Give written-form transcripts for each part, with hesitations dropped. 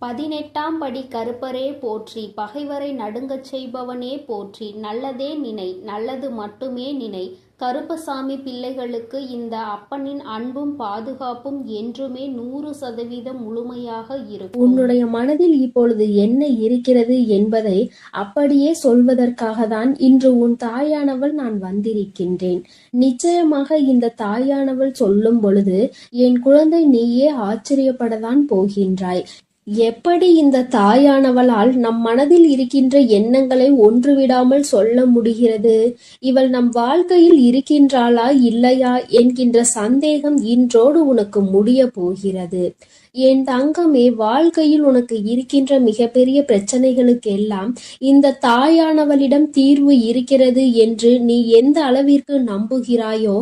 18ஆம் படி கருப்பரே போற்றி, பகைவரை நடுங்கச் செய்பவனே போற்றி, நல்லதே நினை, நல்லது மட்டுமே நினை. கருப்பசாமி பிள்ளைகளுக்கு இந்த அப்பனின் அன்பும் பாதுகாப்பும் என்றுமே 100% முழுமையாக இருக்கும். உன்னுடைய மனதில் இப்பொழுது என்ன இருக்கிறது என்பதை அப்படியே சொல்வதற்காகத்தான் இன்று உன் தாயானவள் நான் வந்திருக்கின்றேன். நிச்சயமாக இந்த தாயானவள் சொல்லும் பொழுது என் குழந்தை நீயே ஆச்சரியப்படத்தான் போகின்றாய். எப்படி இந்த தாயானவளால் நம் மனதில் இருக்கின்ற எண்ணங்களை ஒன்றுவிடாமல் சொல்ல முடிகிறது? இவள் நம் வாழ்க்கையில் இருக்கின்றாளா இல்லையா என்கின்ற சந்தேகம் இன்றோடு உனக்கு முடிய போகிறது. என் தங்கமே, வாழ்க்கையில் உனக்கு இருக்கின்ற மிகப்பெரிய பிரச்சனைகளுக்கெல்லாம் இந்த தாயானவளிடம் தீர்வு இருக்கிறது என்று நீ எந்த அளவிற்கு நம்புகிறாயோ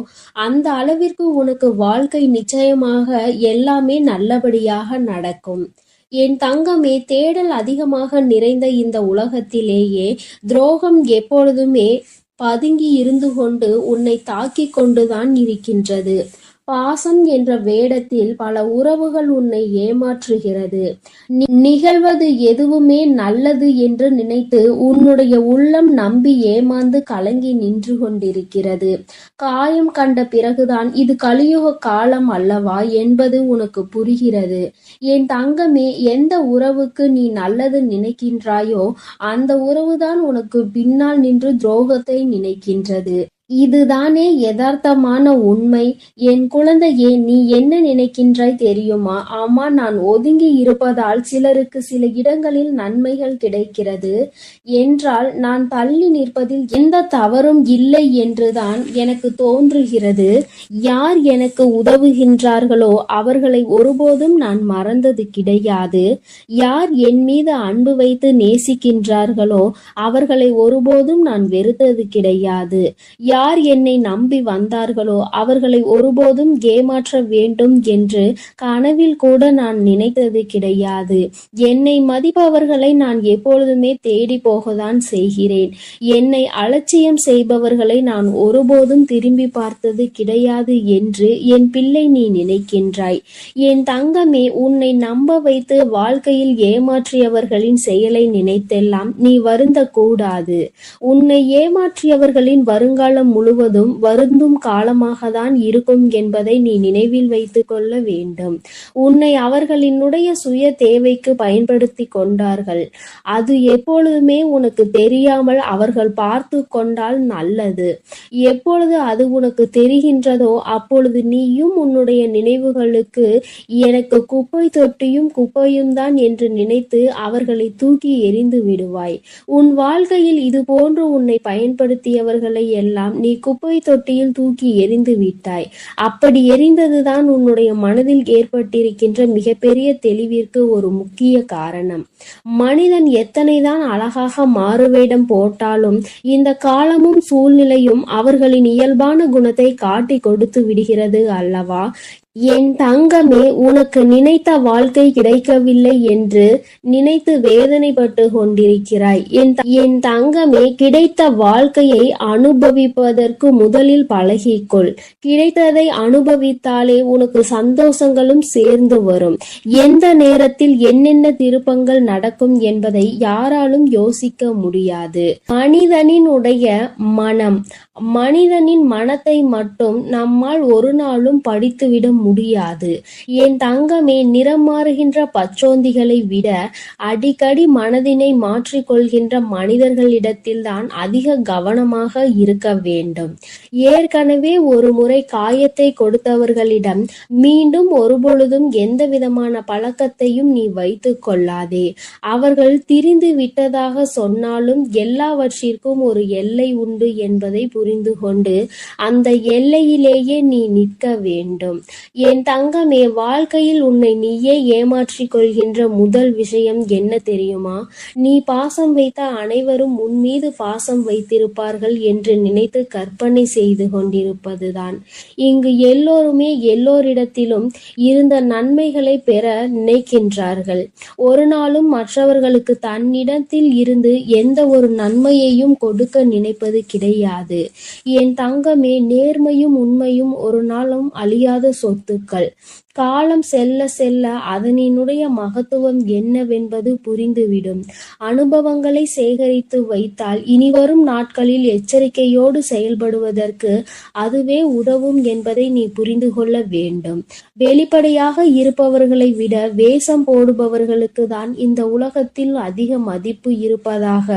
அந்த அளவிற்கு உனக்கு வாழ்க்கை நிச்சயமாக எல்லாமே நல்லபடியாக நடக்கும். என் தங்கமே, தேடல் அதிகமாக நிறைந்த இந்த உலகத்திலேயே துரோகம் எப்பொழுதுமே பதுங்கி இருந்து கொண்டு உன்னை தாக்கிக் கொண்டுதான் இருக்கின்றது. பாசம் என்ற வேடத்தில் பல உறவுகள் உன்னை ஏமாற்றுகிறது. நிகழ்வது எதுவுமே நல்லது என்று நினைத்து உன்னுடைய உள்ளம் நம்பி ஏமாந்து கலங்கி நின்று கொண்டிருக்கிறது. காயம் கண்ட பிறகுதான் இது கலியுக காலம் அல்லவா என்பது உனக்கு புரிகிறது. என் தங்கமே, எந்த உறவுக்கு நீ நல்லது நினைக்கின்றாயோ அந்த உறவுதான் உனக்கு பின்னால் நின்று துரோகத்தை நினைக்கின்றது. இதுதானே யதார்த்தமான உண்மை. என் குழந்தையே, நீ என்ன நினைக்கின்றாய் தெரியுமா? ஆமா, நான் ஒதுங்கி இருப்பதால் சிலருக்கு சில இடங்களில் நன்மைகள் கிடைக்கிறது என்றால் நான் தள்ளி நிற்பதில் எந்த தவறும் இல்லை என்றுதான் எனக்கு தோன்றுகிறது. யார் எனக்கு உதவுகின்றார்களோ அவர்களை ஒருபோதும் நான் மறந்தது கிடையாது. யார் என் மீது அன்பு வைத்து நேசிக்கின்றார்களோ அவர்களை ஒருபோதும் நான் வெறுத்தது கிடையாது. யார் என்னை நம்பி வந்தார்களோ அவர்களை ஒருபோதும் ஏமாற்ற வேண்டும் என்று கனவில் கூட நான் நினைத்தது கிடையாது. என்னை மதிப்பவர்களை நான் எப்பொழுதுமே தேடி போகத்தான் செய்கிறேன். என்னை அலட்சியம் செய்பவர்களை நான் ஒருபோதும் திரும்பி பார்த்தது கிடையாது என்று என் பிள்ளை நீ நினைக்கின்றாய். என் தங்கமே, உன்னை நம்ப வைத்து வாழ்க்கையில் ஏமாற்றியவர்களின் செயலை நினைத்தெல்லாம் நீ வருந்த கூடாது. உன்னை ஏமாற்றியவர்களின் வருங்காலம் முழுவதும் வருந்தும் காலமாக தான் இருக்கும் என்பதை நீ நினைவில் வைத்துக் கொள்ள வேண்டும். உன்னை அவர்களினுடைய சுய தேவைக்கு பயன்படுத்தி கொண்டார்கள். அது எப்பொழுதுமே உனக்கு தெரியாமல் அவர்கள் பார்த்து கொண்டால் நல்லது. எப்பொழுது அது உனக்கு தெரிகின்றதோ அப்பொழுது நீயும் உன்னுடைய நினைவுகளுக்கு எனக்கு குப்பை தொட்டியும் குப்பையும் தான் என்று நினைத்து அவர்களை தூக்கி எறிந்து விடுவாய். உன் வாழ்க்கையில் இது போன்று உன்னை பயன்படுத்தியவர்களை எல்லாம் நீ குப்பை தொட்டியில் தூக்கி எறிந்து விட்டாய். அப்படி எறிந்ததுதான் உன்னுடைய மனதில் ஏற்பட்டிருக்கின்ற மிகப்பெரிய தெளிவிற்கு ஒரு முக்கிய காரணம். மனிதன் எத்தனைதான் அழகாக மாறுவேடம் போட்டாலும் இந்த காலமும் சூழ்நிலையும் அவர்களின் இயல்பான குணத்தை காட்டி கொடுத்து விடுகிறது அல்லவா? என் தங்கமே, உனக்கு நினைத்த வாழ்க்கை கிடைக்கவில்லை என்று நினைத்து வேதனைப்பட்டு கொண்டிருக்கிறாய். என் தங்கமே, கிடைத்த வாழ்க்கையை அனுபவிப்பதற்கு முதலில் பழகிக்கொள். கிடைத்ததை அனுபவித்தாலே உனக்கு சந்தோஷங்களும் சேர்ந்து வரும். எந்த நேரத்தில் என்னென்ன திருப்பங்கள் நடக்கும் என்பதை யாராலும் யோசிக்க முடியாது. மனிதனினுடைய மனம், மனிதனின் மனத்தை மட்டும் நம்மால் ஒரு நாளும் படித்துவிட முடியாது. என் தங்கமே, நிறம் மாறுகின்ற பச்சோந்திகளை விட அடிக்கடி மனதினை மாற்றிக்கொள்கின்ற மனிதர்களிடத்தில் தான் அதிக கவனமாக இருக்க வேண்டும். ஏற்கனவே ஒரு முறை காயத்தை கொடுத்தவர்களிடம் மீண்டும் ஒருபொழுதும் எந்த விதமான பழக்கத்தையும் நீ வைத்துக் கொள்ளாதே. அவர்கள் திரிந்து விட்டதாக சொன்னாலும் எல்லாவற்றிற்கும் ஒரு எல்லை உண்டு என்பதை புரிந்து கொண்டு அந்த எல்லையிலேயே நீ நிற்க வேண்டும். என் தங்கமே, வாழ்க்கையில் உன்னை நீயே ஏமாற்றிக் கொள்கின்ற முதல் விஷயம் என்ன தெரியுமா? நீ பாசம் வைத்த அனைவரும் உன் மீது பாசம் வைத்திருப்பார்கள் என்று நினைத்து கற்பனை செய்து கொண்டிருப்பதுதான். இங்கு எல்லோருமே எல்லோரிடத்திலும் இருந்த நன்மைகளை பெற நினைக்கின்றார்கள். ஒரு நாளும் மற்றவர்களுக்கு தன்னிடத்தில் இருந்து எந்த ஒரு நன்மையையும் கொடுக்க நினைப்பது கிடையாது. என் தங்கமே, நேர்மையும் உண்மையும் ஒரு நாளும் அழியாத சொத்துக்கள். காலம் செல்ல செல்ல அதனினுடைய மகத்துவம் என்னவென்பது புரிந்துவிடும். அனுபவங்களை சேகரித்து வைத்தால் இனிவரும் நாட்களில் எச்சரிக்கையோடு செயல்படுவதற்கு அதுவே உதவும் என்பதை நீ புரிந்து கொள்ள வேண்டும். வெளிப்படையாக இருப்பவர்களை விட வேஷம் போடுபவர்களுக்கு தான் இந்த உலகத்தில் அதிக மதிப்பு இருப்பதாக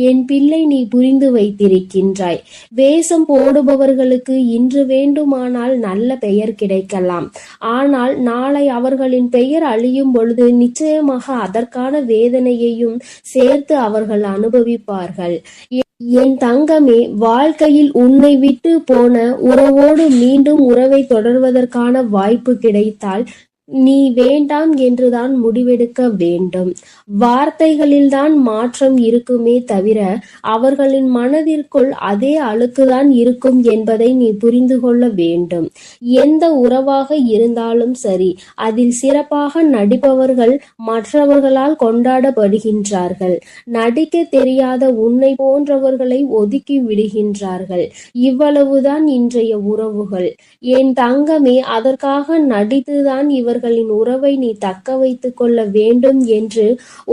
என் பிள்ளை நீ புரிந்து வைத்திருக்கின்றாய். வேஷம் போடுபவர்களுக்கு இன்று வேண்டுமானால் நல்ல பெயர் கிடைக்கலாம். ஆனால் நாளை அவர்களின் பெயர் அழியும் பொழுது நிச்சயமாக அதற்கான வேதனையையும் சேர்த்து அவர்கள் அனுபவிப்பார்கள். என் தங்கமே, வாழ்க்கையில் உன்னை விட்டு போன உறவோடு மீண்டும் உறவை தொடர்வதற்கான வாய்ப்பு கிடைத்தால் நீ வேண்டாம் என்றுதான் முடிவெடுக்க வேண்டும். வார்த்தைகளில்தான் மாற்றம் இருக்குமே தவிர அவர்களின் மனதிற்குள் அதே அழுக்குதான் இருக்கும் என்பதை நீ புரிந்து கொள்ள வேண்டும். எந்த உறவாக இருந்தாலும் சரி, அதில் சிறப்பாக நடிப்பவர்கள் மற்றவர்களால் கொண்டாடப்படுகின்றார்கள். நடிக்க தெரியாத உன்னை போன்றவர்களை ஒதுக்கி விடுகின்றார்கள். இவ்வளவுதான் இன்றைய உறவுகள். என் தங்கமே, அதற்காக நடித்துதான் இவர்களின் உறவை நீ தக்க வைத்துக் கொள்ள வேண்டும் என்று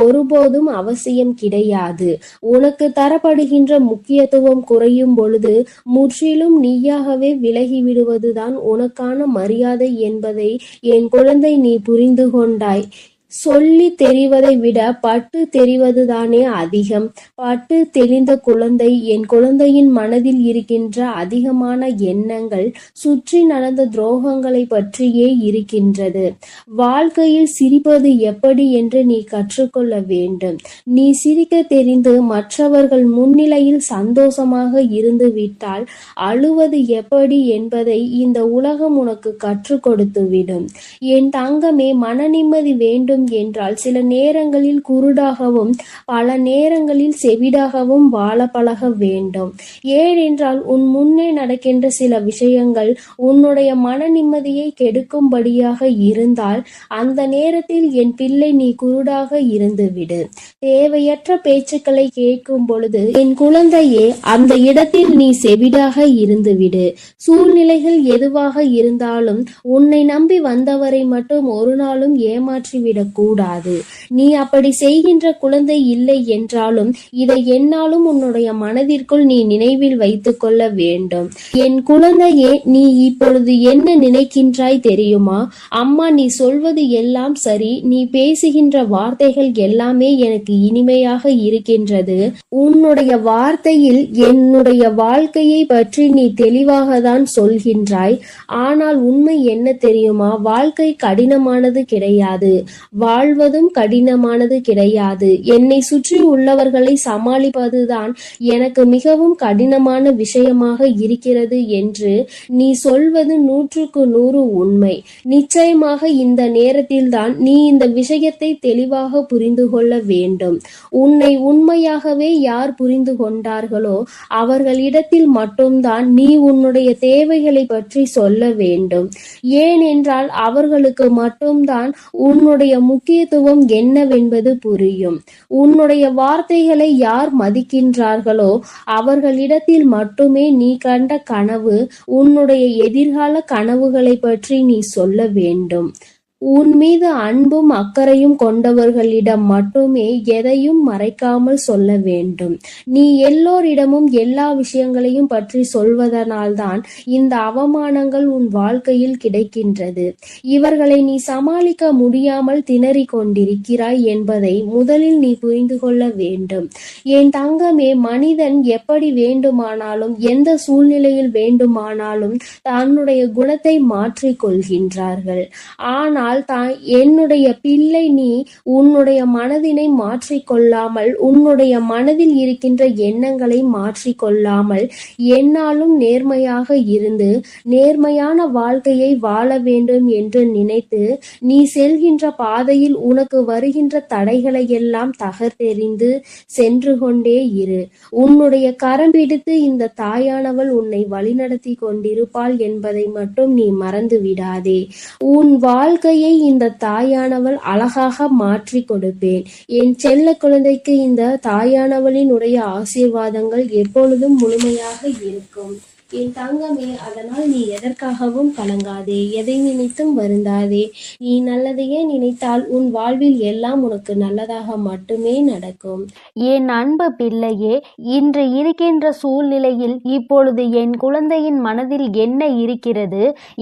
ஒருபோதும் அவசியம் கிடையாது. உனக்கு தரப்படுகின்ற முக்கியத்துவம் குறையும் பொழுது முற்றிலும் நீயாகவே விலகி விடுவதுதான் உனக்கான மரியாதை என்பதை என் குழந்தை நீ புரிந்து கொண்டாய். சொல்லி தெரிவதை விட பட்டு தெரிவதுதானே அதிகம். பட்டு தெரிந்த குழந்தை, என் குழந்தையின் மனதில் இருக்கின்ற அதிகமான எண்ணங்கள் சுற்றி நடந்த துரோகங்களை பற்றியே இருக்கின்றது. வாழ்க்கையில் சிரிப்பது எப்படி என்று நீ கற்றுக்கொள்ள வேண்டும். நீ சிரிக்க தெரிந்து மற்றவர்கள் முன்னிலையில் சந்தோஷமாக இருந்து விட்டால் அழுவது எப்படி என்பதை இந்த உலகம் உனக்கு கற்றுக் கொடுத்துவிடும். என் தங்கமே, மன நிம்மதி வேண்டும் என்றால் சில நேரங்களில் குருடாகவும் பல நேரங்களில் செவிடாகவும் வாழ பழக வேண்டும். ஏனென்றால் உன் முன்னே நடக்கின்ற சில விஷயங்கள் உன்னுடைய மன நிம்மதியை கெடுக்கும்படியாக இருந்தால் அந்த நேரத்தில் என் பிள்ளை நீ குருடாக இருந்துவிடு. தேவையற்ற பேச்சுக்களை கேட்கும் பொழுது என் குழந்தையே அந்த இடத்தில் நீ செவிடாக இருந்துவிடு. சூழ்நிலைகள் எதுவாக இருந்தாலும் உன்னை நம்பி வந்தவரை மட்டும் ஒரு நாளும் ஏமாற்றிவிட கூடாது. நீ அப்படி செய்கின்ற குழந்தை இல்லை என்றாலும் இதை என்னாலும் உன்னுடைய மனதிற்குள் நீ நினைவில் வைத்துக் கொள்ள வேண்டும். என் குழந்தையே, நீ இப்பொழுது என்ன நினைக்கின்றாய் தெரியுமா? அம்மா, நீ சொல்வது எல்லாம் சரி, நீ பேசுகின்ற வார்த்தைகள் எல்லாமே எனக்கு இனிமையாக இருக்கின்றது. உன்னுடைய வார்த்தையில் என்னுடைய வாழ்க்கையை பற்றி நீ தெளிவாக தான் சொல்கின்றாய். ஆனால் உண்மை என்ன தெரியுமா? வாழ்க்கை கடினமானது கிடையாது. வாழ்வதும் கடினமானது கிடையாது. என்னை சுற்றி உள்ளவர்களை சமாளிப்பதுதான் எனக்கு மிகவும் கடினமான விஷயமாக இருக்கிறது என்று நீ சொல்வது 100% உண்மை. நிச்சயமாக இந்த நேரத்தில்தான் நீ இந்த விஷயத்தை தெளிவாக புரிந்து கொள்ள வேண்டும். உன்னை உண்மையாகவே யார் புரிந்து கொண்டார்களோ அவர்களிடத்தில் மட்டும்தான் நீ உன்னுடைய தேவைகளை பற்றி சொல்ல வேண்டும். ஏனென்றால் அவர்களுக்கு மட்டும்தான் உன்னுடைய முக்கியத்துவம் என்னவென்பது புரியும். உன்னுடைய வார்த்தைகளை யார் மதிக்கின்றார்களோ அவர்களிடத்தில் மட்டுமே நீ கண்ட கனவு, உன்னுடைய எதிர்கால கனவுகளை பற்றி நீ சொல்ல வேண்டும். உன் மீது அன்பும் அக்கறையும் கொண்டவர்களிடம் மட்டுமே எதையும் மறைக்காமல் சொல்ல வேண்டும். நீ எல்லோரிடமும் எல்லா விஷயங்களையும் பற்றி சொல்வதனால்தான் இந்த அவமானங்கள் உன் வாழ்க்கையில் கிடைக்கின்றது. இவர்களை நீ சமாளிக்க முடியாமல் திணறிக் கொண்டிருக்கிறாய் என்பதை முதலில் நீ புரிந்து கொள்ள வேண்டும். என் தங்கமே, மனிதன் எப்படி வேண்டுமானாலும் எந்த சூழ்நிலையில் வேண்டுமானாலும் தன்னுடைய குணத்தை மாற்றிக் கொள்கின்றார்கள். ஆனால் என்னுடைய பிள்ளை, நீ உன்னுடைய மனதினை மாற்றிக்கொள்ளாமல், உன்னுடைய மனதில் இருக்கின்ற எண்ணங்களை மாற்றிக்கொள்ளாமல் என்னாலும் நேர்மையாக இருந்து நேர்மையான வாழ்க்கையை வாழ வேண்டும் என்று நினைத்து நீ செல்கின்ற பாதையில் உனக்கு வருகின்ற தடைகளை எல்லாம் தகர்த்தெறிந்து சென்று கொண்டே இரு. உன்னுடைய கரம் பிடித்து இந்த தாயானவள் உன்னை வழிநடத்தி கொண்டிருப்பாள் என்பதை மட்டும் நீ மறந்து விடாதே. உன் வாழ்க்கை இந்த தாயானவள் அழகாக மாற்றி கொடுப்பேன். என் செல்ல குழந்தைக்கு இந்த தாயானவளின் உடைய ஆசீர்வாதங்கள் எப்பொழுதும் முழுமையாக இருக்கும். என் தங்கமே, அதனால் நீ எதற்காகவும் கலங்காதே, எதை நினைத்தும் வருந்தாதே. நீ நல்லதையே நினைத்தால் உன் வாழ்வில் எல்லாம் உனக்கு நல்லதாக மட்டுமே நடக்கும். என் அன்பு பிள்ளையே, இன்று இருக்கின்ற சூழ்நிலையில் இப்பொழுது என் குழந்தையின் மனதில் என்ன இருக்கிறது,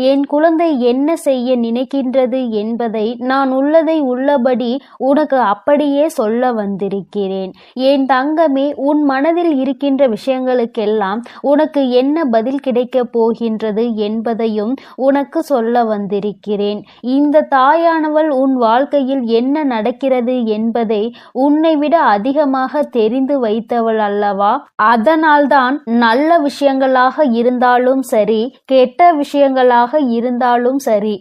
என் குழந்தை என்ன செய்ய நினைக்கின்றது என்பதை நான் உள்ளதை உள்ளபடி உனக்கு அப்படியே சொல்ல வந்திருக்கிறேன். என் தங்கமே, உன் மனதில் இருக்கின்ற விஷயங்களுக்கெல்லாம் உனக்கு என்ன பதில் கிடைக்கப் போகின்றது என்பதையும் உனக்கு சொல்ல வந்திருக்கிறேன். இந்த தாயானவள் உன் வாழ்க்கையில் என்ன நடக்கிறது என்பதை உன்னை விட அதிகமாக தெரிந்து வைத்தவள் அல்லவா? அதனால்தான் நல்ல விஷயங்களாக இருந்தாலும் சரி, கெட்ட விஷயங்களாக இருந்தாலும் சரி,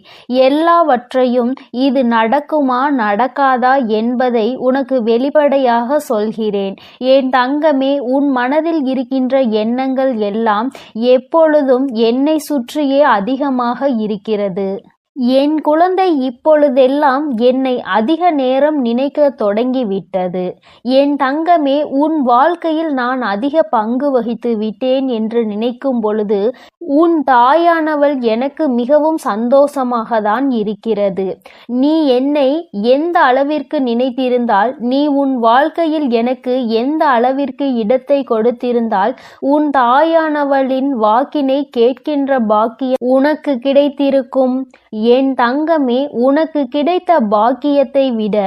எல்லாவற்றையும் இது நடக்குமா நடக்காதா என்பதை உனக்கு வெளிப்படையாக சொல்கிறேன். என் தங்கமே, உன் மனதில் இருக்கின்ற எண்ணங்கள் எல்லாம் எப்பொழுதும் என்னை சுற்றியே அதிகமாக இருக்கிறது. என் குழந்தை இப்பொழுதெல்லாம் என்னை அதிக நேரம் நினைக்க தொடங்கிவிட்டது. என் தங்கமே, உன் வாழ்க்கையில் நான் அதிக பங்கு வகித்து விட்டேன் என்று நினைக்கும் பொழுது உன் தாயானவள் எனக்கு மிகவும் சந்தோஷமாக தான் இருக்கிறது. நீ என்னை எந்த அளவிற்கு நினைத்திருந்தால், நீ உன் வாழ்க்கையில் எனக்கு எந்த அளவிற்கு இடத்தை கொடுத்திருந்தால், உன் தாயானவளின் வாக்கினை கேட்கின்ற பாக்கியம் உனக்கு கிடைத்திருக்கும். என் தங்கமே, உனக்கு கிடைத்த பாக்கியத்தை விட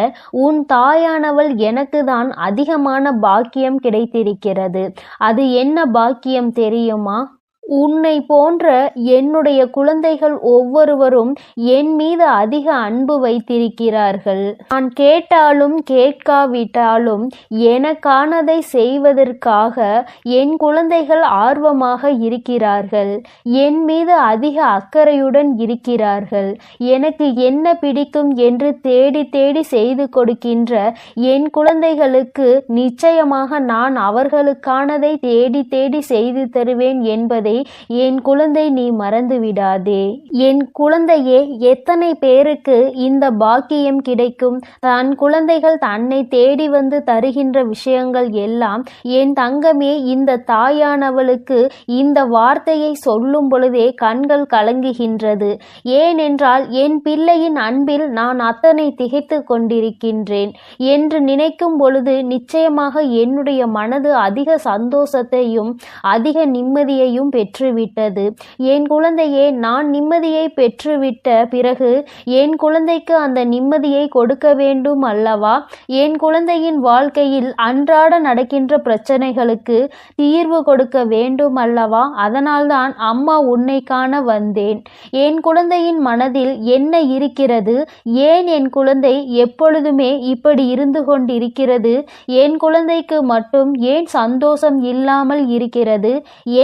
உன் தாயானவள் எனக்கு தான் அதிகமான பாக்கியம் கிடைத்திருக்கிறது. அது என்ன பாக்கியம் தெரியுமா? உன்னை போன்ற என்னுடைய குழந்தைகள் ஒவ்வொருவரும் என் மீது அதிக அன்பு வைத்திருக்கிறார்கள். நான் கேட்டாலும் கேட்காவிட்டாலும் எனக்கானதை செய்வதற்காக என் குழந்தைகள் ஆர்வமாக இருக்கிறார்கள். என் மீது அதிக அக்கறையுடன் இருக்கிறார்கள். எனக்கு என்ன பிடிக்கும் என்று தேடி தேடி செய்து கொடுக்கின்ற என் குழந்தைகளுக்கு நிச்சயமாக நான் அவர்களுக்கானதை தேடி தேடி செய்து தருவேன் என்பதை என் குழந்தை நீ மறந்து விடாதே. என் குழந்தையே, எத்தனை பேருக்கு இந்த பாக்கியம் கிடைக்கும்? தன் குழந்தைகள் தன்னை தேடி வந்து தருகின்ற விஷயங்கள் எல்லாம் என் தங்கமே, இந்த தாயானவளுக்கு இந்த வார்த்தையை சொல்லும் பொழுதே கண்கள் கலங்குகின்றது. ஏனென்றால் என் பிள்ளையின் அன்பில் நான் அத்தனை திகைத்து கொண்டிருக்கின்றேன் என்று நினைக்கும் பொழுது நிச்சயமாக என்னுடைய மனது அதிக சந்தோஷத்தையும் அதிக நிம்மதியையும் பெற்றுவிட்டது. என் குழந்தையே, நான் நிம்மதியை பெற்றுவிட்ட பிறகு என் குழந்தைக்கு அந்த நிம்மதியை கொடுக்க வேண்டும் அல்லவா? என் குழந்தையின் வாழ்க்கையில் அன்றாட நடக்கின்ற பிரச்சனைகளுக்கு தீர்வு கொடுக்க வேண்டும் அல்லவா? அதனால்தான் அம்மா உன்னை காண வந்தேன். என் குழந்தையின் மனதில் என்ன இருக்கிறது? ஏன் என் குழந்தை எப்பொழுதுமே இப்படி இருந்து கொண்டிருக்கிறது? என் குழந்தைக்கு மட்டும் ஏன் சந்தோஷம் இல்லாமல் இருக்கிறது?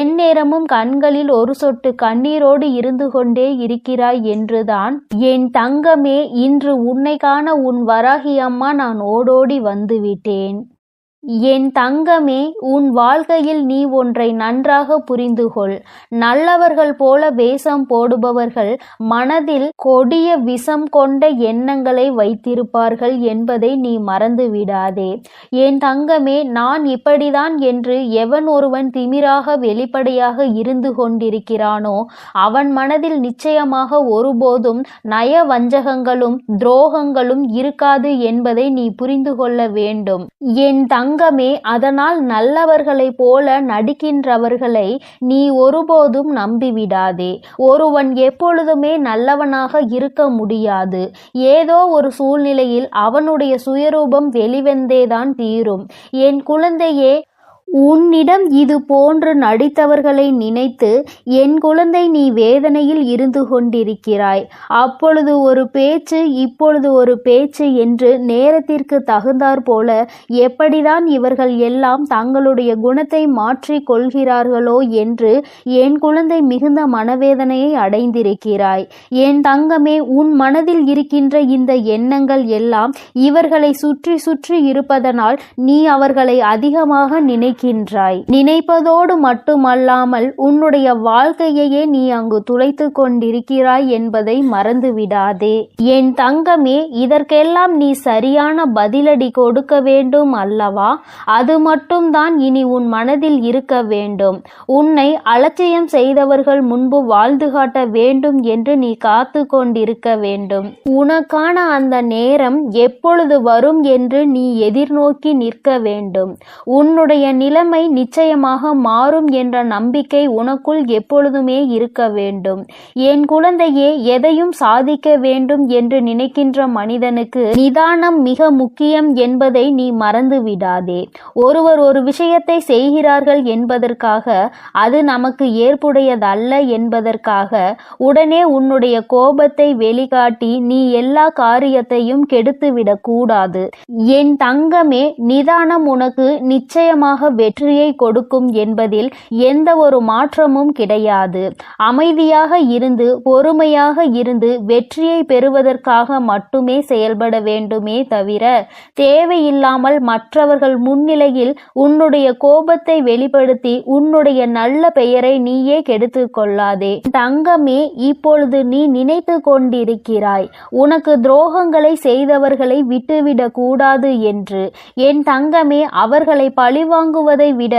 என் நேரமும் கண்களில் ஒரு சொட்டு கண்ணீரோடு இருந்து கொண்டே இருக்கிறாய் என்றுதான் என் தங்கமே, இன்று உன்னை காண உன் வராகி அம்மா நான் ஓடோடி வந்துவிட்டேன். என் தங்கமே, உன் வாழ்க்கையில் நீ ஒன்றை நன்றாக புரிந்து கொள். நல்லவர்கள் போல வேஷம் போடுபவர்கள் மனதில் கொடிய விஷம் கொண்ட எண்ணங்களை வைத்திருப்பார்கள் என்பதை நீ மறந்து விடாதே. என் தங்கமே, நான் இப்படிதான் என்று எவன் ஒருவன் திமிராக வெளிப்படையாக இருந்து கொண்டிருக்கிறானோ அவன் மனதில் நிச்சயமாக ஒருபோதும் நய வஞ்சகங்களும் துரோகங்களும் இருக்காது என்பதை நீ புரிந்து கொள்ள வேண்டும். என் தங்கமே, அதனால் நல்லவர்களைப் போல நடிக்கின்றவர்களை நீ ஒருபோதும் நம்பிவிடாதே. ஒருவன் எப்பொழுதுமே நல்லவனாக இருக்க முடியாது. ஏதோ ஒரு சூழ்நிலையில் அவனுடைய சுயரூபம் வெளிவந்தேதான் தீரும். என் குழந்தையே, உன்னிடம் இது போன்று நடித்தவர்களை நினைத்து என் குழந்தை நீ வேதனையில் இருந்து கொண்டிருக்கிறாய். அப்பொழுது ஒரு பேச்சு, இப்பொழுது ஒரு பேச்சு என்று நேரத்திற்கு தகுந்தாற் போல எப்படிதான் இவர்கள் எல்லாம் தங்களுடைய குணத்தை மாற்றிக் கொள்கிறார்களோ என்று என் குழந்தை மிகுந்த மனவேதனையை அடைந்திருக்கிறாய். என் தங்கமே, உன் மனதில் இருக்கின்ற இந்த எண்ணங்கள் எல்லாம் இவர்களை சுற்றி சுற்றி இருப்பதனால் நீ அவர்களை அதிகமாக நினைக்கிறாய். நினைக்கின்றாய். நினைப்பதோடு மட்டுமல்லாமல் உன்னுடைய வாழ்க்கையையே நீ அங்கு துளைத்து கொண்டிருக்கிறாய் என்பதை மறந்துவிடாதே. என் தங்கமே, இதற்கெல்லாம் நீ சரியான பதிலடி கொடுக்க வேண்டும் அல்லவா? அது மட்டும்தான் இனி உன் மனதில் இருக்க வேண்டும். உன்னை அலட்சியம் செய்தவர்கள் முன்பு வாழ்ந்து காட்ட வேண்டும் என்று நீ காத்து கொண்டிருக்க வேண்டும். உனக்கான அந்த நேரம் எப்பொழுது வரும் என்று நீ எதிர்நோக்கி நிற்க வேண்டும். உன்னுடைய நிலைமை நிச்சயமாக மாறும் என்ற நம்பிக்கை உனக்குள் எப்பொழுதுமே இருக்க வேண்டும். என் குழந்தையே, எதையும் சாதிக்க வேண்டும் என்று நினைக்கின்ற மனிதனுக்கு நிதானம் மிக முக்கியம் என்பதை நீ மறந்து விடாதே. ஒருவர் ஒரு விஷயத்தை செய்கிறார்கள் என்பதற்காக, அது நமக்கு ஏற்புடையதல்ல என்பதற்காக உடனே உன்னுடைய கோபத்தை வெளிக்காட்டி நீ எல்லா காரியத்தையும் கெடுத்துவிடக் கூடாது. என் தங்கமே, நிதானம் உனக்கு நிச்சயமாக வெற்றியை கொடுக்கும் என்பதில் எந்த ஒரு மாற்றமும் கிடையாது. அமைதியாக இருந்து பொறுமையாக இருந்து வெற்றியை பெறுவதற்காக மட்டுமே செயல்பட வேண்டுமே தவிர தேவையில்லாமல் மற்றவர்கள் முன்னிலையில் உன்னுடைய கோபத்தை வெளிப்படுத்தி உன்னுடைய நல்ல பெயரை நீயே கெடுத்துக் கொள்ளாதே. தங்கமே, இப்பொழுது நீ நினைத்து கொண்டிருக்கிறாய் உனக்கு துரோகங்களை செய்தவர்களை விட்டுவிடக் கூடாது என்று. என் தங்கமே, அவர்களை பழிவாங்குவதை விட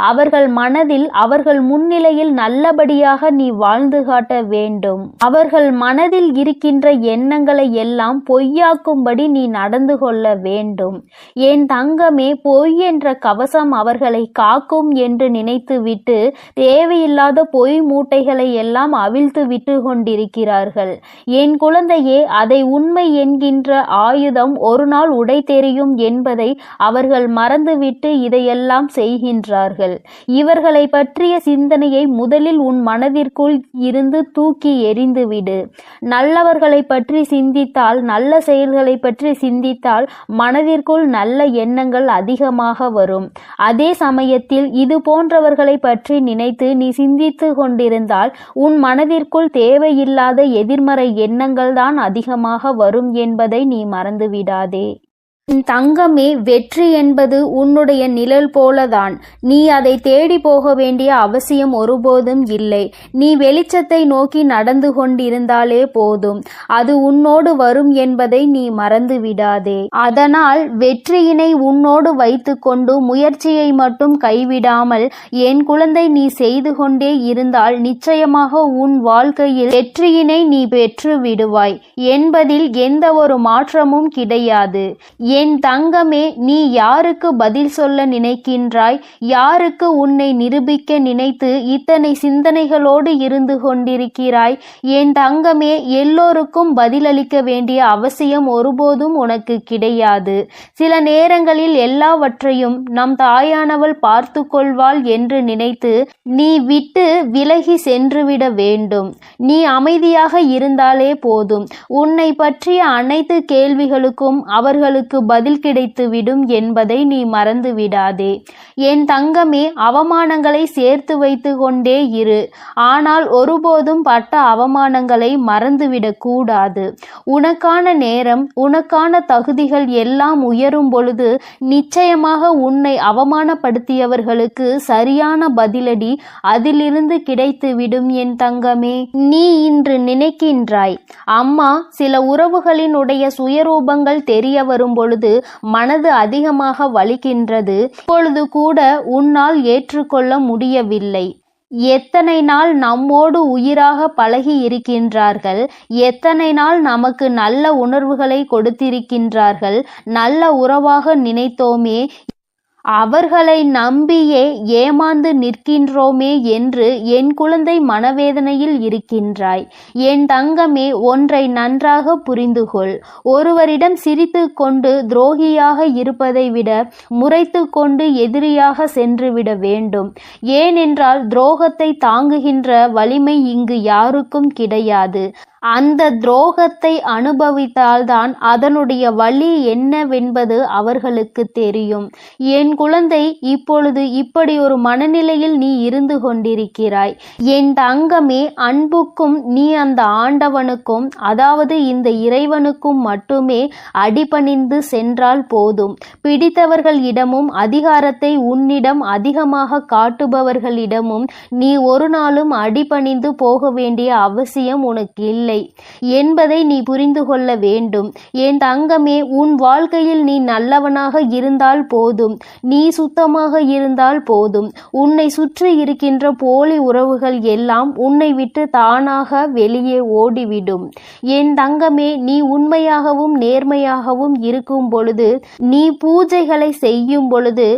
அவர்கள் மனதில் அவர்கள் முன்னிலையில் நல்லபடியாக நீ வாழ்ந்து காட்ட வேண்டும். அவர்கள் மனதில் இருக்கின்ற எண்ணங்களை எல்லாம் பொய்யாக்கும்படி நீ நடந்து கொள்ள வேண்டும். என் தங்கமே, பொய் என்ற கவசம் அவர்களை காக்கும் என்று நினைத்துவிட்டு தேவையில்லாத பொய் மூட்டைகளை எல்லாம் அவிழ்த்து விட்டு கொண்டிருக்கிறார்கள். என் குழந்தையே, அதை உண்மை என்கின்ற ஆயுதம் ஒரு நாள் உடை தெரியும் என்பதை அவர்கள் மறந்துவிட்டு இதையெல்லாம் செய்கின்றார்கள். இவர்களை பற்றிய சிந்தனையை முதலில் உன் மனதிற்குள் இருந்து தூக்கி எறிந்துவிடு. நல்லவர்களை பற்றி சிந்தித்தால், நல்ல செயல்களை பற்றி சிந்தித்தால் மனதிற்குள் நல்ல எண்ணங்கள் அதிகமாக வரும். அதே சமயத்தில் இது போன்றவர்களை பற்றி நினைத்து நீ சிந்தித்து கொண்டிருந்தால் உன் மனதிற்குள் தேவையில்லாத எதிர்மறை எண்ணங்கள் தான் அதிகமாக வரும் என்பதை நீ மறந்துவிடாதே. தங்கமே, வெற்றி என்பது உன்னுடைய நிழல் போலதான். நீ அதை தேடி போக வேண்டிய அவசியம் ஒருபோதும் இல்லை. நீ வெளிச்சத்தை நோக்கி நடந்து கொண்டிருந்தாலே போதும், அது உன்னோடு வரும் என்பதை நீ மறந்து விடாதே. அதனால் வெற்றியினை உன்னோடு வைத்துக்கொண்டு முயற்சியை மட்டும் கைவிடாமல் என் குழந்தை நீ செய்து கொண்டே இருந்தால் நிச்சயமாக உன் வாழ்க்கையில் வெற்றியினை நீ பெற்று விடுவாய் என்பதில் எந்த ஒரு மாற்றமும் கிடையாது. என் தங்கமே, நீ யாருக்கு பதில் சொல்ல நினைக்கின்றாய்? யாருக்கு உன்னை நிரூபிக்க நினைத்து இத்தனை சிந்தனைகளோடு இருந்து கொண்டிருக்கிறாய்? என் தங்கமே, எல்லோருக்கும் பதிலளிக்க வேண்டிய அவசியம் ஒருபோதும் உனக்கு கிடையாது. சில நேரங்களில் எல்லாவற்றையும் நம் தாயானவள் பார்த்து கொள்வாள் என்று நினைத்து நீ விட்டு விலகி சென்றுவிட வேண்டும். நீ அமைதியாக இருந்தாலே போதும். உன்னை பற்றிய அனைத்து கேள்விகளுக்கும் அவர்களுக்கு பதில் கிடைத்துவிடும் என்பதை நீ மறந்து விடாதே. என் தங்கமே, அவமானங்களை சேர்த்து வைத்து கொண்டே இரு. ஆனால் ஒருபோதும் பட்ட அவமானங்களை மறந்துவிடக் கூடாது. உனக்கான நேரம், உனக்கான தகுதிகள் எல்லாம் உயரும் பொழுது நிச்சயமாக உன்னை அவமானப்படுத்தியவர்களுக்கு சரியான பதிலடி அதிலிருந்து கிடைத்துவிடும். என் தங்கமே, நீ இன்று நினைக்கின்றாய், அம்மா, சில உறவுகளினுடைய சுயரூபங்கள் தெரிய வரும் பொழுது மனது அதிகமாக வலிக்கின்றது. இப்பொழுது கூட உன்னால் ஏற்றுக்கொள்ள முடியவில்லை. எத்தனை நாள் நம்மோடு உயிராக பழகி இருக்கின்றார்கள், எத்தனை நாள் நமக்கு நல்ல உணர்வுகளை கொடுத்திருக்கின்றார்கள், நல்ல உறவாக நினைத்தோமே, அவர்களை நம்பியே ஏமாந்து நிற்கின்றோமே என்று என் குழந்தை மனவேதனையில் இருக்கின்றாய். என் தங்கமே, ஒன்றை நன்றாக புரிந்துகொள். ஒருவரிடம் சிரித்து கொண்டு துரோகியாக இருப்பதை விட முறைத்து கொண்டு எதிரியாக சென்றுவிட வேண்டும். ஏனென்றால் துரோகத்தை தாங்குகின்ற வலிமை இங்கு யாருக்கும் கிடையாது. அந்த துரோகத்தை அனுபவித்தால்தான் அதனுடைய வலி என்னவென்பது அவர்களுக்கு தெரியும். என் குழந்தை, இப்பொழுது இப்படி ஒரு மனநிலையில் நீ இருந்து கொண்டிருக்கிறாய். என் தங்கமே, அன்புக்கும் நீ அந்த ஆண்டவனுக்கும், அதாவது இந்த இறைவனுக்கும் மட்டுமே அடிபணிந்து சென்றால் போதும். பிடித்தவர்களிடமும் அதிகாரத்தை உன்னிடம் அதிகமாக காட்டுபவர்களிடமும் நீ ஒரு நாளும் அடிபணிந்து போக வேண்டிய அவசியம் உனக்கு இல்லை என்பதை நீ புரிந்து கொள்ள வேண்டும். என் தங்கமே, உன் வாழ்க்கையில் நீ நல்லவனாக இருந்தால் போதும், நீ சுத்தமாக இருந்தால் போதும். உன்னை சுற்றி இருக்கின்ற போலி உறவுகள் எல்லாம் உன்னை விட்டு தானாக வெளியே ஓடிவிடும். என் தங்கமே, நீ உண்மையாகவும் நேர்மையாகவும் இருக்கும் பொழுது, நீ பூஜைகளை செய்யும் பொழுது,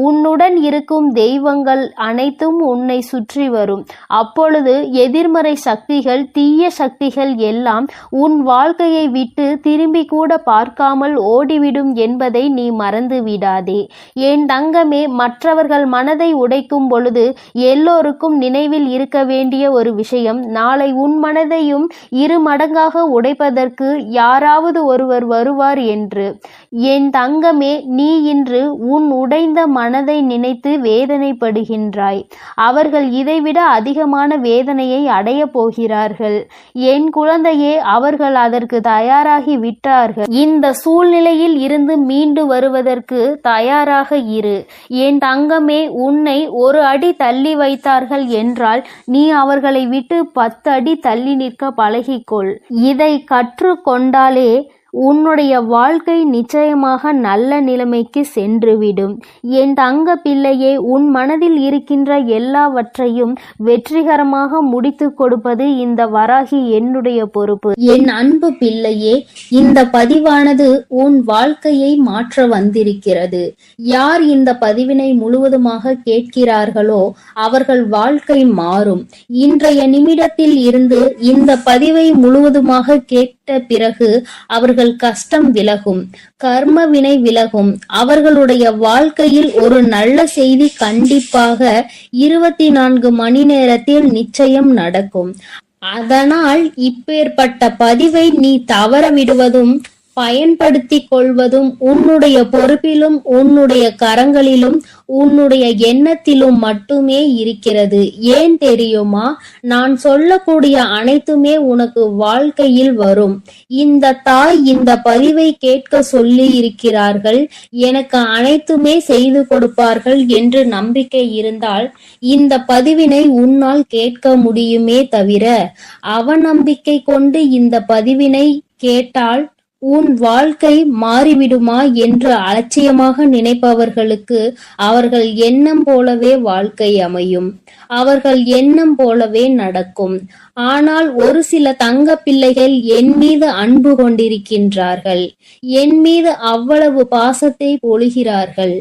உன்னுடன் இருக்கும் தெய்வங்கள் அனைத்தும் உன்னை சுற்றி வரும். அப்பொழுது எதிர்மறை சக்திகள், தீய சக்திகள் எல்லாம் உன் வாழ்க்கையை விட்டு திரும்பி கூட பார்க்காமல் ஓடிவிடும் என்பதை நீ மறந்து விடாதே. என் தங்கமே, மற்றவர்கள் மனதை உடைக்கும் பொழுது எல்லோருக்கும் நினைவில் இருக்க வேண்டிய ஒரு விஷயம், நாளை உன் மனதையும் 2 மடங்காக உடைப்பதற்கு யாராவது ஒருவர் வருவார் என்று. என் தங்கமே, நீ இன்று உன் உடைந்த மனதை நினைத்து வேதனைப்படுகின்றாய். அவர்கள் இதைவிட அதிகமான வேதனையை அடையப் போகிறார்கள். என் குழந்தையே, அவர்கள் அதற்கு தயாராகி விட்டார்கள். இந்த சூழ்நிலையில் இருந்து மீண்டு வருவதற்கு தயாராக இரு. என் தங்கமே, உன்னை 1 அடி தள்ளி வைத்தார்கள் என்றால் நீ அவர்களை விட்டு 10 அடி தள்ளி நிற்க பழகிக்கொள். இதை கற்றுக்கொண்டாலே உன்னுடைய வாழ்க்கை நிச்சயமாக நல்ல நிலைமைக்கு சென்றுவிடும். என் தங்க பிள்ளையே, உன் மனதில் இருக்கின்ற எல்லாவற்றையும் வெற்றிகரமாக முடித்து கொடுப்பது இந்த வராகி என்னுடைய பொறுப்பு. என் அன்பு பிள்ளையே, இந்த பதிவானது உன் வாழ்க்கையை மாற்ற வந்திருக்கிறது. யார் இந்த பதிவினை முழுவதுமாக கேட்கிறார்களோ அவர்கள் வாழ்க்கை மாறும். இன்றைய நிமிடத்தில் இருந்து இந்த பதிவை முழுவதுமாக கேட்ட பிறகு அவர்கள் கஷ்டம் விலகும், கர்ம வினை விலகும். அவர்களுடைய வாழ்க்கையில் ஒரு நல்ல செய்தி கண்டிப்பாக 24 மணி நேரத்தில் நிச்சயம் நடக்கும். அதனால் இப்பேற்பட்ட பதிவை நீ தவற விடுவதும் பயன்படுத்தி கொள்வதும் உன்னுடைய பொறுப்பிலும் உன்னுடைய கரங்களிலும் உன்னுடைய எண்ணத்திலும் மட்டுமே இருக்கிறது. ஏன் தெரியுமா? நான் சொல்லக்கூடிய அனைத்துமே உனக்கு வாழ்க்கையில் வரும். இந்த தாய் இந்த பதிவை கேட்க சொல்லி இருக்கிறார்கள், எனக்கு அனைத்துமே செய்து கொடுப்பார்கள் என்று நம்பிக்கை இருந்தால் இந்த பதிவினை உன்னால் கேட்க முடியுமே தவிர அவநம்பிக்கை கொண்டு இந்த பதிவினை கேட்டால் உன் வாழ்க்கை மாறிவிடுமா என்று அலட்சியமாக நினைப்பவர்களுக்கு அவர்கள் எண்ணம் போலவே வாழ்க்கை அமையும், அவர்கள் எண்ணம் போலவே நடக்கும். ஆனால் ஒரு சில தங்க பிள்ளைகள் என் மீது அன்பு கொண்டிருக்கின்றார்கள், என் மீது அவ்வளவு பாசத்தை பொழிகிறார்கள்.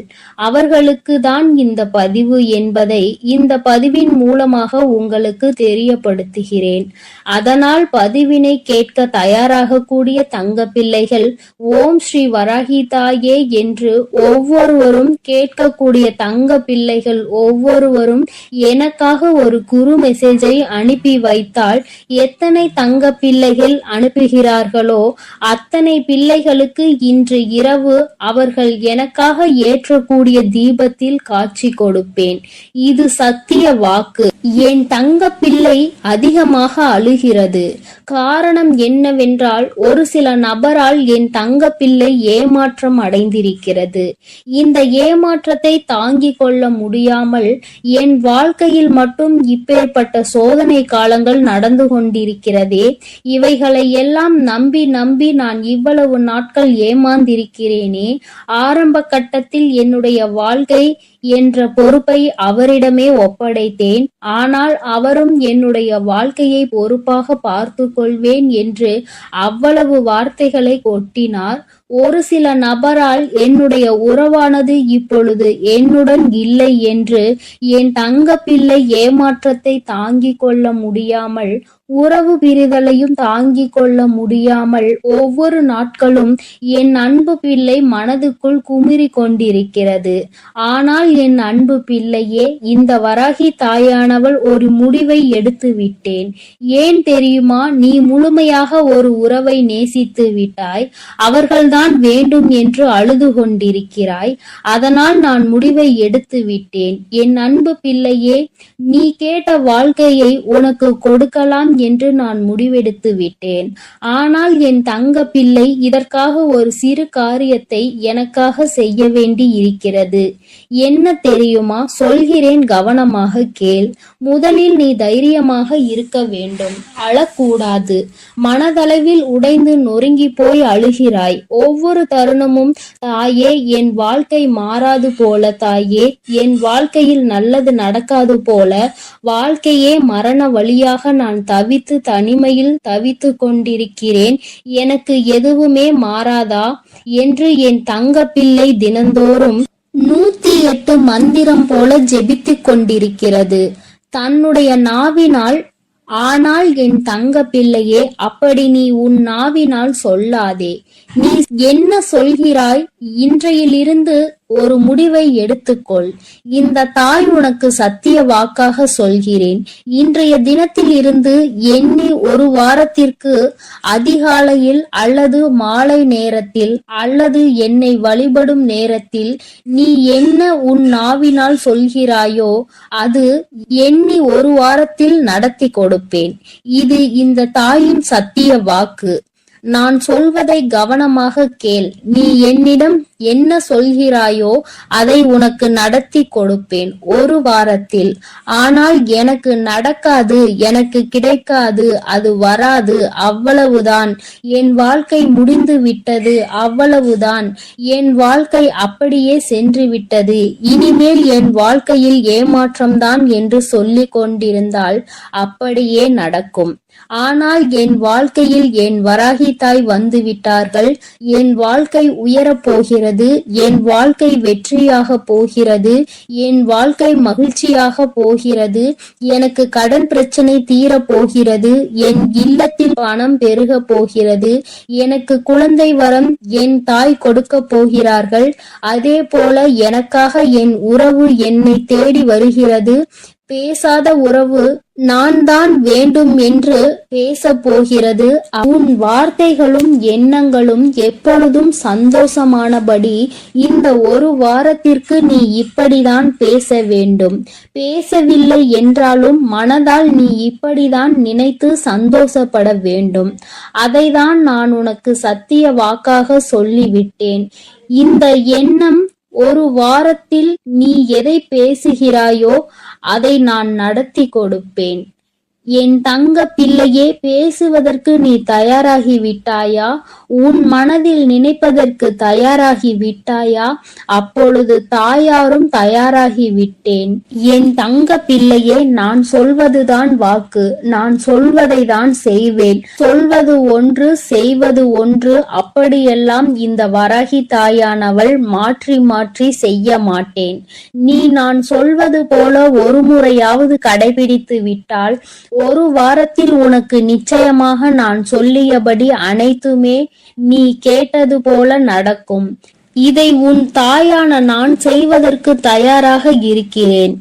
அவர்களுக்கு தான் இந்த பதிவு என்பதை இந்த பதிவின் மூலமாக உங்களுக்கு தெரியப்படுத்துகிறேன். அதனால் பதிவினை கேட்க தயாராக கூடிய தங்க பிள்ளைகள் ஓம் ஸ்ரீ வராகி தாயே என்று ஒவ்வொருவரும் கேட்கக்கூடிய தங்க பிள்ளைகள் ஒவ்வொருவரும் எனக்காக ஒரு குரு மெசேஜை அனுப்பி வைத்தால் எத்தனை தங்க பிள்ளைகள் அனுப்புகிறார்களோ அத்தனை பிள்ளைகளுக்கு இன்று இரவு அவர்கள் எனக்காக ஏற்றக்கூடிய தீபத்தில் காட்சி கொடுப்பேன். இது சத்திய வாக்கு. என் தங்க பிள்ளை அதிகமாக அழுகிறது. காரணம் என்னவென்றால் ஒரு சில நபரால் என் தங்க பிள்ளை ஏமாற்றம் அடைந்திருக்கிறது. இந்த ஏமாற்றத்தை தாங்கிக் கொள்ள முடியாமல் என் வாழ்க்கையில் மட்டும் இப்பேற்பட்ட சோதனை காலங்கள் நடந்து கொண்டிருக்கிறதே, இவைகளை எல்லாம் நம்பி நம்பி நான் இவ்வளவு நாட்கள் ஏமாந்திருக்கிறேனே. ஆரம்ப கட்டத்தில் என்னுடைய வாழ்க்கை என்ற பொறுப்பை அவரிடமே ஒப்படைத்தேன். ஆனால் அவரும் என்னுடைய வாழ்க்கையை பொறுப்பாக பார்த்து கொள்வேன் என்று அவ்வளவு வார்த்தைகளை கொட்டினார். ஒரு சில நபரால் என்னுடைய உறவானது இப்பொழுது என்னுடன் இல்லை என்று என் தங்க பிள்ளை ஏமாற்றத்தை தாங்கிக் கொள்ள முடியாமல் உறவு பிரிதலையும் தாங்கிக் கொள்ள முடியாமல் ஒவ்வொரு நாட்களும் என் அன்பு பிள்ளை மனதுக்குள் குமுறி கொண்டிருக்கிறது. ஆனால் என் அன்பு பிள்ளையே, இந்த வராகி தாயானவள் ஒரு முடிவை எடுத்து விட்டேன். ஏன் தெரியுமா? நீ முழுமையாக ஒரு உறவை நேசித்து விட்டாய். அவர்கள்தான் வேண்டும் என்று அழுது கொண்டிருக்கிறாய். அதனால் நான் முடிவை எடுத்து விட்டேன். என் அன்பு பிள்ளையே, நீ கேட்ட வாழ்க்கையை உனக்கு கொடுக்கலாம் என்று நான் முடிவெடுத்து விட்டேன். ஆனால் என் தங்க பிள்ளை, இதற்காக ஒரு சிறு காரியத்தை எனக்காக செய்ய வேண்டி இருக்கிறது. என்ன தெரியுமா? சொல்கிறேன், கவனமாக கேள். முதலில் நீ தைரியமாக இருக்க வேண்டும். அழக்கூடாது. மனதளவில் உடைந்து நொறுங்கி போய் அழுகிறாய். ஒவ்வொரு தருணமும் தாயே, என் வாழ்க்கை மாறாது போல, தாயே, என் வாழ்க்கையில் நல்லது நடக்காது போல, வாழ்க்கையே மரண வழியாக நான் தவித்து தனிமையில் தவித்து கொண்டிருக்கிறேன். எனக்கு எதுவுமே மாறாதா என்று என் தங்க பிள்ளை தினந்தோறும் 108 மந்திரம் போல ஜெபித்துக் கொண்டிருக்கிறது தன்னுடைய நாவினால். ஆனால் என் தங்க பிள்ளையே, அப்படி நீ உன் நாவினால் சொல்லாதே. நீ என்ன சொல்கிறாய்? இன்றையிலிருந்து ஒரு முடிவை எடுத்துக்கொள். இந்த தாய் உனக்கு சத்திய வாக்காக சொல்கிறேன். இன்றைய தினத்தில் இருந்து எண்ணி ஒரு வாரத்திற்கு அதிகாலையில் அல்லது மாலை நேரத்தில் அல்லது என்னை வழிபடும் நேரத்தில் நீ என்ன உன் நாவினால் சொல்கிறாயோ அது எண்ணி ஒரு வாரத்தில் நடத்தி கொடுப்பேன். இது இந்த தாயின் சத்திய வாக்கு. நான் சொல்வதை கவனமாக கேள். நீ என்னிடம் என்ன சொல்கிறாயோ அதை உனக்கு நடத்தி கொடுப்பேன் ஒரு வாரத்தில். ஆனால் எனக்கு நடக்காது, எனக்கு கிடைக்காது, அது வராது, அவ்வளவுதான், என் வாழ்க்கை முடிந்து விட்டது, அவ்வளவுதான், என் வாழ்க்கை அப்படியே சென்று விட்டது, இனிமேல் என் வாழ்க்கையில் ஏமாற்றம்தான் என்று சொல்லிக் கொண்டிருந்தால் அப்படியே நடக்கும். ஆனால் என் வாழ்க்கையில் என் வராகி தாய் வந்து விட்டார்கள். என் வாழ்க்கை உயரப் போகிறது. என் வாழ்க்கை வெற்றியாக போகிறது. என் வாழ்க்கை மகிழ்ச்சியாக போகிறது. எனக்கு கடன் பிரச்சனை தீரப் போகிறது. என் இல்லத்தில் பணம் பெருக போகிறது. எனக்கு குழந்தை வரம் என் தாய் கொடுக்க போகிறார்கள். அதே போல எனக்காக என் உறவு என்னை தேடி வருகிறது. பேசாத உறவு நான் தான் வேண்டும் என்று பேச போகிறது. உன் வார்த்தைகளும் எண்ணங்களும் எப்பொழுதும் சந்தோஷமானபடி இந்த ஒரு வாரத்திற்கு நீ இப்படிதான் பேச வேண்டும். பேசவில்லை என்றாலும் மனதால் நீ இப்படிதான் நினைத்து சந்தோஷப்பட வேண்டும். அதைதான் நான் உனக்கு சத்திய வாக்காக சொல்லிவிட்டேன். இந்த எண்ணம் ஒரு வாரத்தில் நீ எதை பேசுகிறாயோ அதை நான் நடத்தி கொடுப்பேன். என் தங்க பிள்ளையே, பேசுவதற்கு நீ தயாராகி விட்டாயா? உன் மனதில் நினைப்பதற்கு தயாராகி விட்டாயா? அப்பொழுது தாயாரும் தயாராகி விட்டேன். என் தங்க பிள்ளையே, நான் சொல்வதுதான் வாக்கு. நான் சொல்வதை தான் செய்வேன். சொல்வது ஒன்று, செய்வது ஒன்று. அப்படியெல்லாம் இந்த வராகி தாயானவள் மாற்றி மாற்றி செய்ய மாட்டேன். நீ நான் சொல்வது போல ஒரு முறையாவது கடைபிடித்து விட்டால் ஒரு வாரத்தில் உனக்கு நிச்சயமாக நான் சொல்லியபடி அனைத்துமே நீ கேட்டது போல நடக்கும். இதை உன் தாயான நான் செய்வதற்கு தயாராக இருக்கிறேன்.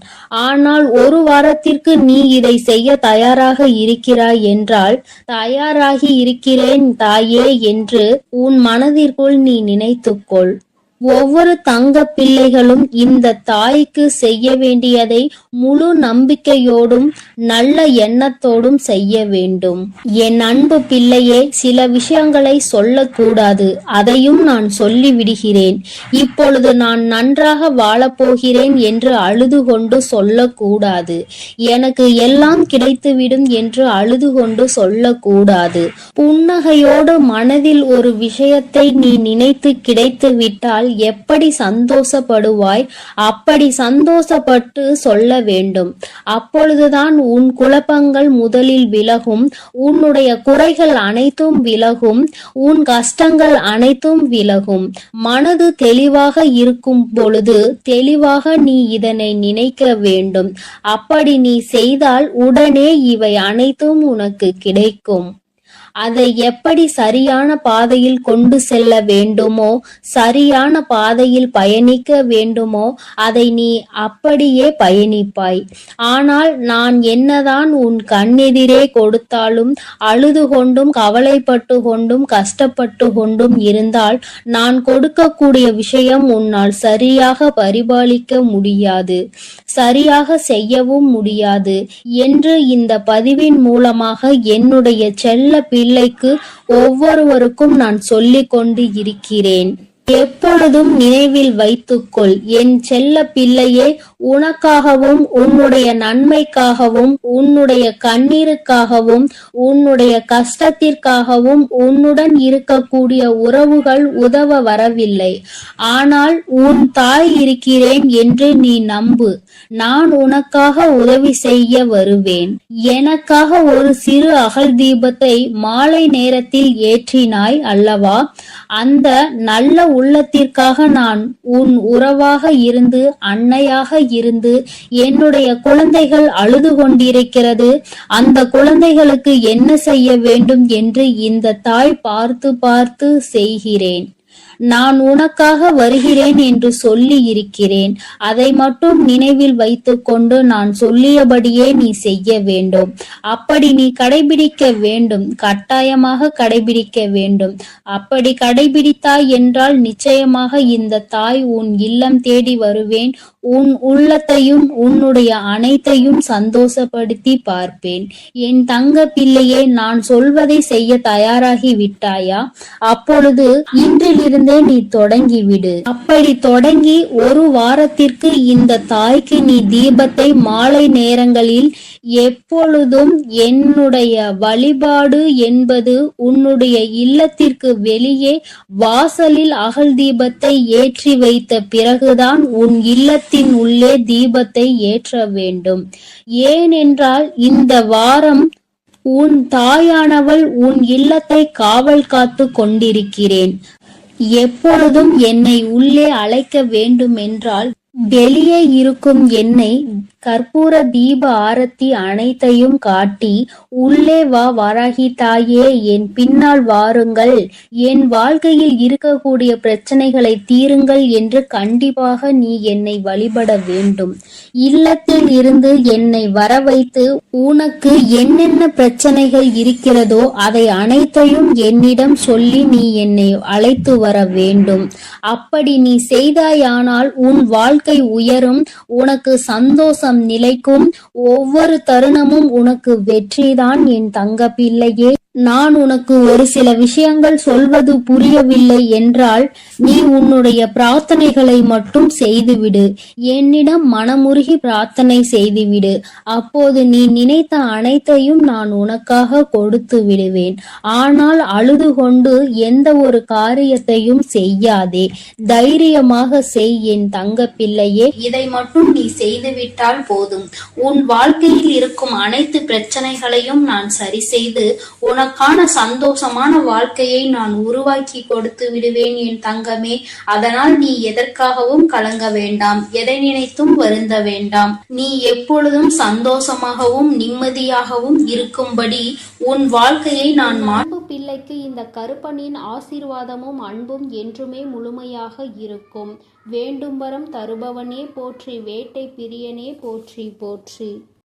ஆனால் ஒரு வாரத்திற்கு நீ இதை செய்ய தயாராக இருக்கிறாய் என்றால், தயாராகி இருக்கிறேன் தாயே என்று உன் மனதிற்குள் நீ நினைத்துக்கொள். ஒவ்வொரு தங்க பிள்ளைகளும் இந்த தாய்க்கு செய்ய வேண்டியதை முழு நம்பிக்கையோடும் நல்ல எண்ணத்தோடும் செய்ய வேண்டும். என் அன்பு பிள்ளையே, சில விஷயங்களை சொல்லக்கூடாது. அதையும் நான் சொல்லி விடுகிறேன். இப்பொழுது நான் நன்றாக வாழப்போகிறேன் என்று அழுது கொண்டு சொல்லக்கூடாது. எனக்கு எல்லாம் கிடைத்துவிடும் என்று அழுது கொண்டு சொல்லக்கூடாது. புன்னகையோடு மனதில் ஒரு விஷயத்தை நீ நினைத்து கிடைத்து விட்டால் எப்படி சந்தோஷப்படுவாய் அப்படி சந்தோஷப்பட்டு சொல்ல வேண்டும். அப்பொழுதுதான் உன் குழப்பங்கள் முதலில் விலகும், உன்னுடைய குறைகள் அனைத்தும் விலகும், உன் கஷ்டங்கள் அனைத்தும் விலகும். மனது தெளிவாக இருக்கும் பொழுது தெளிவாக நீ இதனை நினைக்க வேண்டும். அப்படி நீ செய்தால் உடனே இவை அனைத்தும் உனக்கு கிடைக்கும். அதை எப்படி சரியான பாதையில் கொண்டு செல்ல வேண்டுமோ, சரியான பாதையில் பயணிக்க வேண்டுமோ அதை நீ அப்படியே பயணிப்பாய். ஆனால் நான் என்னதான் உன் கண்ணெதிரே கொடுத்தாலும் அழுது கொண்டும் கவலைப்பட்டு கொண்டும் கஷ்டப்பட்டு கொண்டும் இருந்தால் நான் கொடுக்கக்கூடிய விஷயம் உன்னால் சரியாக பரிபாலிக்க முடியாது, சரியாக செய்யவும் முடியாது என்று இந்த பதிவின் மூலமாக என்னுடைய செல்ல பிள்ளைக்கு ஒவ்வொருவருக்கும் நான் சொல்லிக் கொண்டு இருக்கிறேன். எப்பொழுதும் நினைவில் வைத்துக்கொள், என் செல்ல பிள்ளையே, உனக்காகவும் உன்னுடைய நன்மைக்காகவும் உன்னுடைய கண்ணீருக்காகவும் உன்னுடைய கஷ்டத்திற்காகவும் உன்னுடன் இருக்கக்கூடிய உறவுகள் உதவ வரவில்லை. ஆனால் உன் தாய் இருக்கிறேன் என்று நீ நம்பு. நான் உனக்காக உதவி செய்ய வருவேன். எனக்காக ஒரு சிறு அகல் தீபத்தை மாலை நேரத்தில் ஏற்றினாய் அல்லவா? அந்த நல்ல உள்ளத்திற்காக நான் உன் உறவாக இருந்து, அன்னையாக இருந்து, என்னுடைய குழந்தைகள் அழுது கொண்டிருக்கிறது, அந்த குழந்தைகளுக்கு என்ன செய்ய வேண்டும் என்று இந்த தாய் பார்த்து பார்த்து செய்கிறேன். நான் உனக்காக வருகிறேன் என்று சொல்லி இருக்கிறேன். அதை மட்டும் நினைவில் வைத்துக்கொண்டு நான் சொல்லியபடியே நீ செய்ய வேண்டும். அப்படி நீ கடைபிடிக்க வேண்டும், கட்டாயமாக கடைபிடிக்க வேண்டும். அப்படி கடைபிடித்தாய் என்றால் நிச்சயமாக இந்த தாய் உன் இல்லம் தேடி வருவேன். உன் உள்ளத்தையும் உன்னுடைய அனைத்தையும் சந்தோஷப்படுத்தி பார்ப்பேன். என் தங்க பிள்ளையே, நான் சொல்வதை செய்ய தயாராகி விட்டாயா? அப்பொழுது இன்றிலிருந்தே நீ தொடங்கிவிடு. அப்படி தொடங்கி ஒரு வாரத்திற்கு இந்த தாய்க்கு நீ தீபத்தை மாலை நேரங்களில் எப்பொழுதும் என்னுடைய வழிபாடு என்பது உன்னுடைய இல்லத்திற்கு வெளியே வாசலில் அகல் தீபத்தை ஏற்றி வைத்த பிறகுதான் உன் இல்லத்தின் உள்ளே தீபத்தை ஏற்ற வேண்டும். ஏனென்றால் இந்த வாரம் உன் தாயானவள் உன் இல்லத்தை காவல் காத்து கொண்டிருக்கிறேன். எப்பொழுதும் என்னை உள்ளே அழைக்க வேண்டுமென்றால் வெளியே இருக்கும் என்னை கற்பூர தீப ஆரத்தி அனைத்தையும் காட்டி, உள்ளே வா வராகி தாயே, என் பின்னால் வாருங்கள், என் வாழ்க்கையில் இருக்கக்கூடிய பிரச்சனைகளை தீருங்கள் என்று கண்டிப்பாக நீ என்னை வழிபட வேண்டும். இல்லத்தில் இருந்து என்னை வர வைத்து உனக்கு என்னென்ன பிரச்சனைகள் இருக்கிறதோ அதை அனைத்தையும் என்னிடம் சொல்லி நீ என்னை அழைத்து வர வேண்டும். அப்படி நீ செய்தாயானால் உன் வாழ்க்கை உயரும், உனக்கு சந்தோஷம் நிலைக்கும், ஒவ்வொரு தருணமும் உனக்கு வெற்றிதான் என் தங்க பிள்ளையே. நான் உனக்கு ஒரு சில விஷயங்கள் சொல்வது புரியவில்லை என்றால் நீ உன்னுடைய பிரார்த்தனைகளை மட்டும் செய்துவிடு. என்னிடம் மனமுருகி பிரார்த்தனை செய்துவிடு. அப்போது நீ நினைத்த அனைத்தையும் நான் உனக்காக கொடுத்து விடுவேன். ஆனால் அழுது கொண்டு எந்த ஒரு காரியத்தையும் செய்யாதே. தைரியமாக செய் என் தங்க பிள்ளையே. இதை மட்டும் நீ செய்துவிட்டால் போதும். உன் வாழ்க்கையில் இருக்கும் அனைத்து பிரச்சனைகளையும் நான் சரி செய்து உனக்கான சந்தோஷமான வாழ்க்கையை நான் உருவாக்கி கொடுத்து விடுவேன் என் தங்கமே. அதனால் நீ எதற்காகவும் கலங்க வேண்டாம், எதை நினைத்தும் வருந்த வேண்டாம். நீ எப்பொழுதும் சந்தோஷமாகவும் நிம்மதியாகவும் இருக்கும்படி உன் வாழ்க்கையை நான் மாண்பு பிள்ளைக்கு இந்த கருப்பனின் ஆசீர்வாதமும் அன்பும் என்றுமே முழுமையாக இருக்கும். வேண்டும் வரம் தருபவனே போற்றி, வேட்டை பிரியனே போற்றி போற்றி.